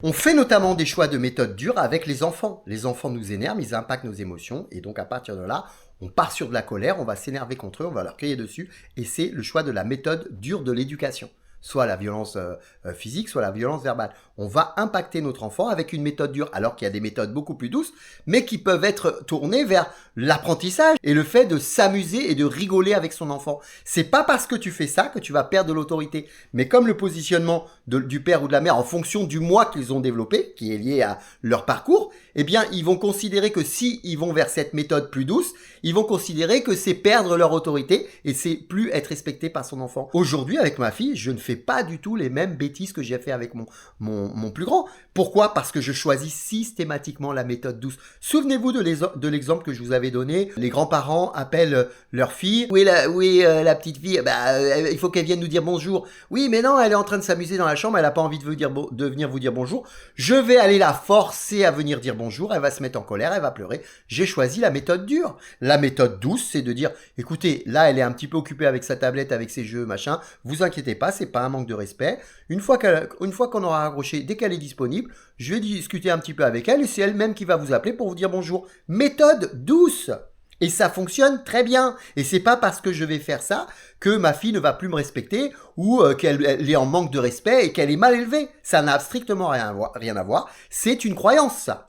On fait notamment des choix de méthodes dures avec les enfants. Les enfants nous énervent, ils impactent nos émotions, et donc à partir de là, on part sur de la colère, on va s'énerver contre eux, on va leur crier dessus, et c'est le choix de la méthode dure de l'éducation. Soit la violence physique, soit la violence verbale. On va impacter notre enfant avec une méthode dure, alors qu'il y a des méthodes beaucoup plus douces, mais qui peuvent être tournées vers l'apprentissage et le fait de s'amuser et de rigoler avec son enfant. C'est pas parce que tu fais ça que tu vas perdre de l'autorité. Mais comme le positionnement du père ou de la mère en fonction du moi qu'ils ont développé, qui est lié à leur parcours, eh bien, ils vont considérer que si ils vont vers cette méthode plus douce, ils vont considérer que c'est perdre leur autorité et c'est plus être respecté par son enfant. Aujourd'hui, avec ma fille, je ne fais pas du tout les mêmes bêtises que j'ai fait avec mon plus grand. Pourquoi? Parce que je choisis systématiquement la méthode douce. Souvenez-vous de l'exemple que je vous avais donné. Les grands-parents appellent leur fille. Oui, la petite fille, il faut qu'elle vienne nous dire bonjour. Oui, mais non, elle est en train de s'amuser dans la chambre, elle n'a pas envie de venir vous dire bonjour. Je vais aller la forcer à venir dire bonjour, elle va se mettre en colère, elle va pleurer. J'ai choisi la méthode dure. La méthode douce, c'est de dire, écoutez, là, elle est un petit peu occupée avec sa tablette, avec ses jeux, machin. Vous inquiétez pas, c'est pas un manque de respect. Une fois qu'on aura raccroché, dès qu'elle est disponible, je vais discuter un petit peu avec elle et c'est elle-même qui va vous appeler pour vous dire bonjour. Méthode douce. Et ça fonctionne très bien. Et c'est pas parce que je vais faire ça que ma fille ne va plus me respecter ou qu'elle est en manque de respect et qu'elle est mal élevée. Ça n'a strictement rien à voir. C'est une croyance, ça.